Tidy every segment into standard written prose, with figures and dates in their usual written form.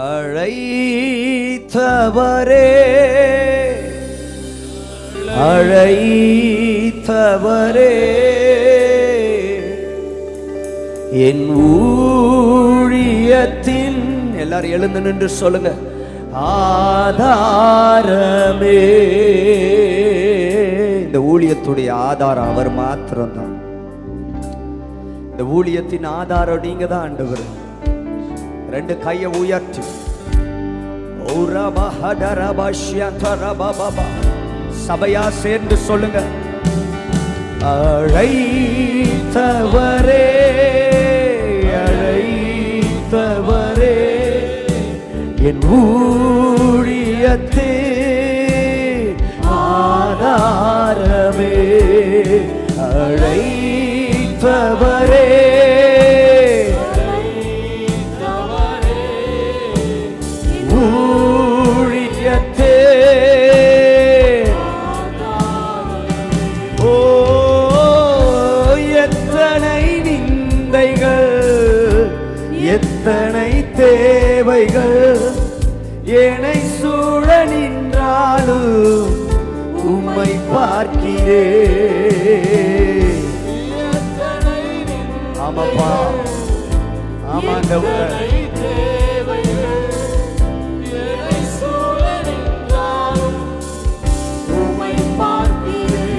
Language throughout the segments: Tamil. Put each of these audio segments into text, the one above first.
அழைத்தவரே அழைத்தவரே என் ஊழியத்தின் எல்லாரும் எழுந்து நின்று சொல்லுங்க ஆதாரமே. இந்த ஊழியத்துடைய ஆதாரம் அவர் மாத்திரம்தான். இந்த ஊழியத்தின் ஆதாரம் நீங்க தான் ஆண்டவர். ரெண்டு கையை உயர்த்தி சபையா சேர்ந்து சொல்லுங்க அழைத்தவரே அழைத்தவரே என் ஊழியத்தின் ஆதாரமே. அழைத்தவரே ஊழியத்தே ஓ எத்தனை நிந்தைகள் எத்தனை தேவைகள் என்னை சூழ நின்றாலும் உம்மை பார்க்கிறேன். ஆமாப்பா ஆமாண்டவர்.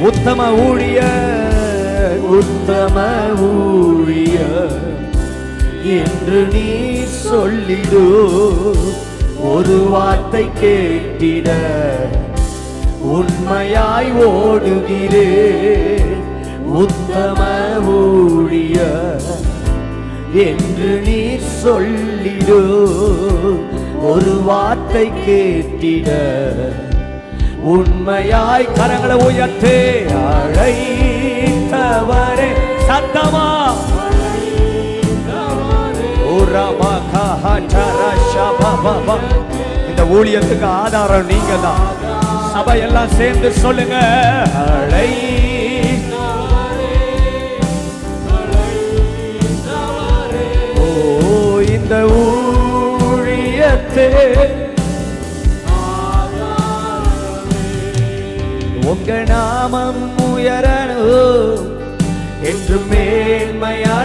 உத்தம ஊழிய உத்தம ஊழிய என்று நீ சொல்லிடு. ஒரு வார்த்தை கேட்டிட உண்மையாய் ஓடுகிறேன். உத்தம ஊழிய என்று நீ சொல்லிடு. ஒரு வார்த்தை கேட்டிட உண்மையாய் கரங்களை உயர்த்தே அழைத்தவரே. சத்தமா இந்த ஊழியத்துக்கு ஆதாரம் நீங்க தான். சபையெல்லாம் சேர்ந்து சொல்லுங்க ஓ இந்த ஊழியத்தே உங்க நாமம் உயரணும் என்று மேன்மையடையணும்.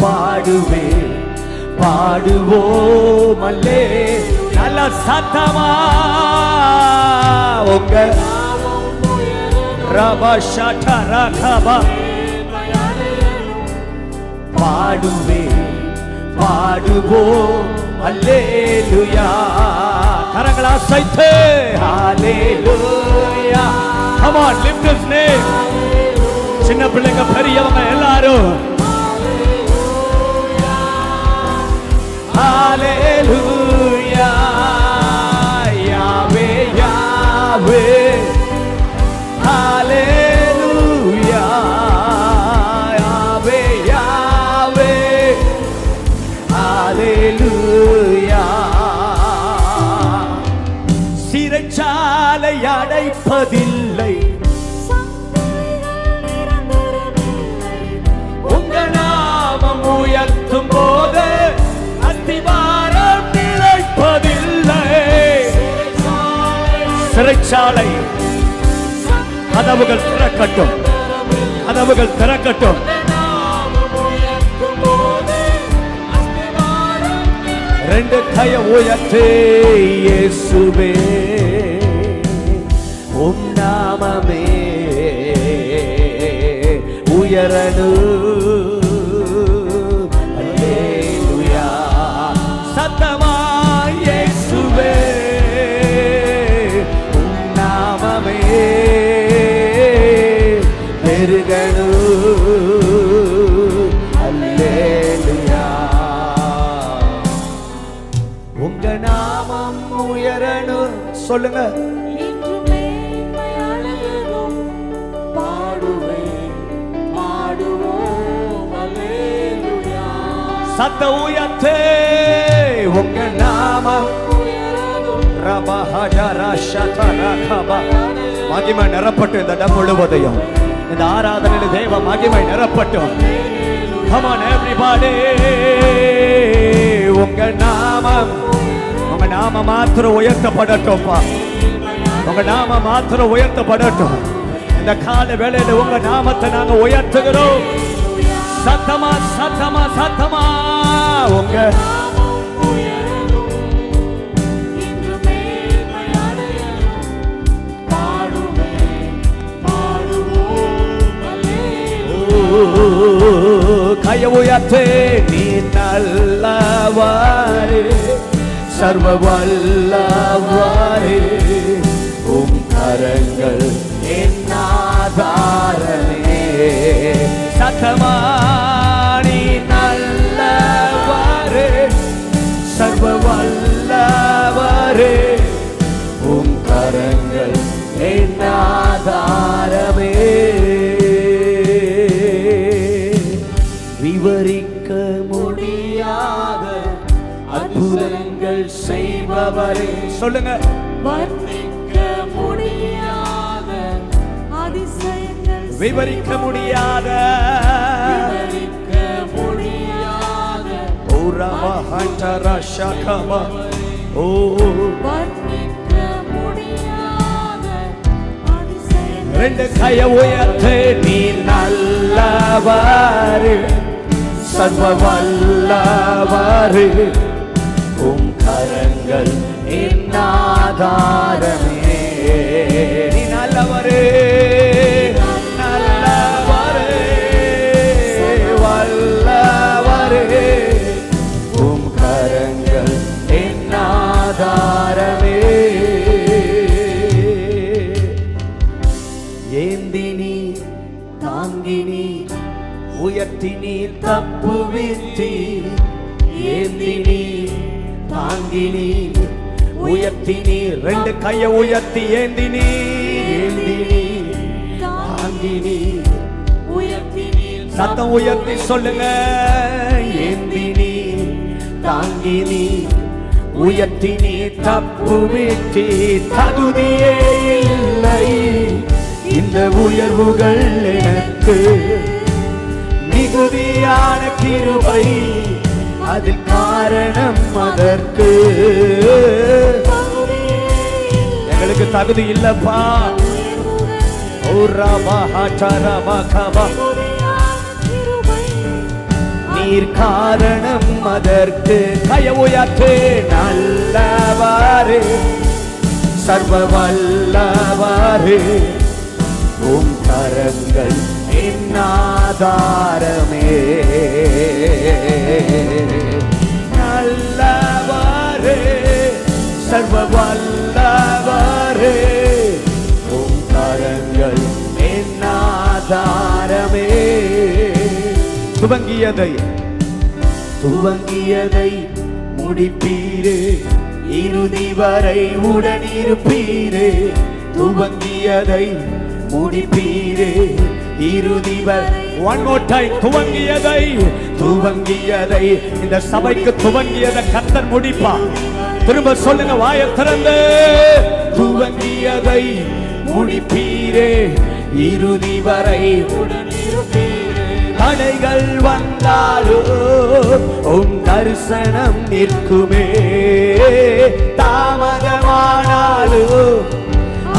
பாடுவே பாடுவோம் அல்லே நல்ல சத்தமா உங்க பாடுவே பாடுவோம் அல்லேலூயா. கரங்களை அசைத்து ஹalleluya. Come on, lift his name. சின்ன பிள்ளைங்க பெரியவங்க எல்லாரும் ஹalleluya. யாவே யாவே ஹalleluya. யாவே யாவே ஹalleluya. சிறைச்சாலை அடைப்பதில்லை உங்க நாமம் உயர்த்தும் போது அஸ்திவாரம் நிலைப்பதில்லை. சிறைச்சாலை கதவுகள் திறக்கட்டும் கதவுகள் திறக்கட்டும். ரெண்டு கையை உயர்த்தே இயேசுவே உம் நாமமே உயரணும். அல்லேலூயா. சத்தமா இயேசுவே உம் நாமமே பெருகணும். அல்லேலூயா. உங்க நாமம் உயரணும். சொல்லுங்க சத்த உயர்த்தே உங்க நாமம் மகிமை நிரப்பட்டும். இந்த இடம் முழுவதையும் இந்த ஆராதனையில் தேவ மகிமை நிரப்பட்டும். Come on everybody. உங்க நாம மாத்திரம் உயர்த்தப்படட்டும்ப்பா. உங்க நாம மாத்திரம் உயர்த்தப்படட்டும். இந்த கால வேளையில உங்க நாமத்தை நாங்க உயர்த்துகிறோம். சத்தமா சத்தமா சத்தமா உங்க கையை உயர்த்து. நீ நல்லவாறு சர்வ வல்லவாறு, உம் கரங்கள் என் ஆதாரமே. சத்தமா நீ நல்லவாறு சர்வ வல்லவாறு, உம் கரங்கள் என் ஆதாரமே. விவரிக்க முடியாத அற்புதங்கள் செய்பவரே. சொல்லுங்க. வர்ணிக்க முடியாத அதிசயங்கள், விவரிக்க முடியாத ஓ ரமா ஹண்டரா ஷகமா ஓ வர்ணிக்க முடியாத அதிசயங்கள். ரெண்டு கையை உயர்த்து. நீ நல்லவாறு சர்வ வல்லவாறு, உம் கரங்கள் என் ஆதாரமே. நீ நல்லவரே நல்லவரே வல்லவரே, உம் கரங்கள் என் ஆதாரமே. ஏந்தினி தாங்கினி உயர்த்தினி தப்புவித்தி. ஏந்தினி தாங்கினி உயர்த்தினி. ரெண்டு கையை உயர்த்தி ஏந்தினி தாங்கினி. சத்தம் உயர்த்தி சொல்லுங்க. ஏந்தினி தாங்கினி உயர்த்தினி தப்புவித்தி. தகுதியே இல்லை இந்த உயர்வுகள் எனக்கு, மிகுதியான கிருபை அதில் காரணம் அதற்கு. எங்களுக்கு தகுதி இல்லப்பா. நீர் காரணம் அதற்கு. கையை உயர்த்து. நல்லவாறு சர்வ வல்லவாறு, உம் கரங்கள் என் ஆதாரமே. நல்லவாறு சர்வ வல்லவாறு, உம் கரங்கள் என் ஆதாரமே. துவங்கியதை முடிப்பீரே, இறுதி வரை உடனிருப்பீரே. துவங்கியதை முடிப்பீரே, இறுதி வரை. One more time. துவங்கியதை இந்த சபைக்கு துவங்கியதை கர்த்தர் முடிப்பார். திரும்ப சொல்லுங்க வாயை திறந்து. துவங்கியதை முடிப்பீரே, இறுதி வரை உடனிருப்பீரே. தடைகள் வந்தாலும் உம் தரிசனம் நிற்குமே. தாமதமானாலும்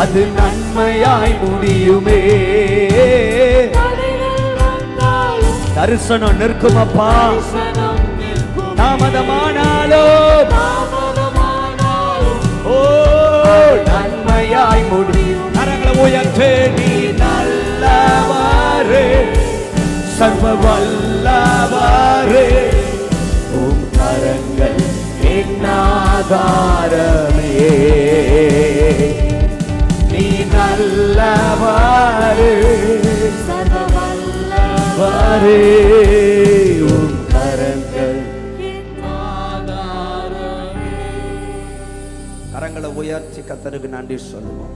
அது நன்மையாய் முடியுமே. தரிசனம் நிற்கும் அப்பா. தாமதமானாலும் ஓ நன்மையாய் முடியும். கரங்களை உயர்த்து. நீ நல்லவாறு சர்வ வல்லவாறு, உம் கரங்கள் என் ஆதாரமே. நீ நல்லவாறு சர்வ வல்லவாறு, உம் கரங்கள் என் ஆதாரமே. கரங்களை உயர்த்தி கர்த்தருக்கு நன்றி சொல்லுவோம்.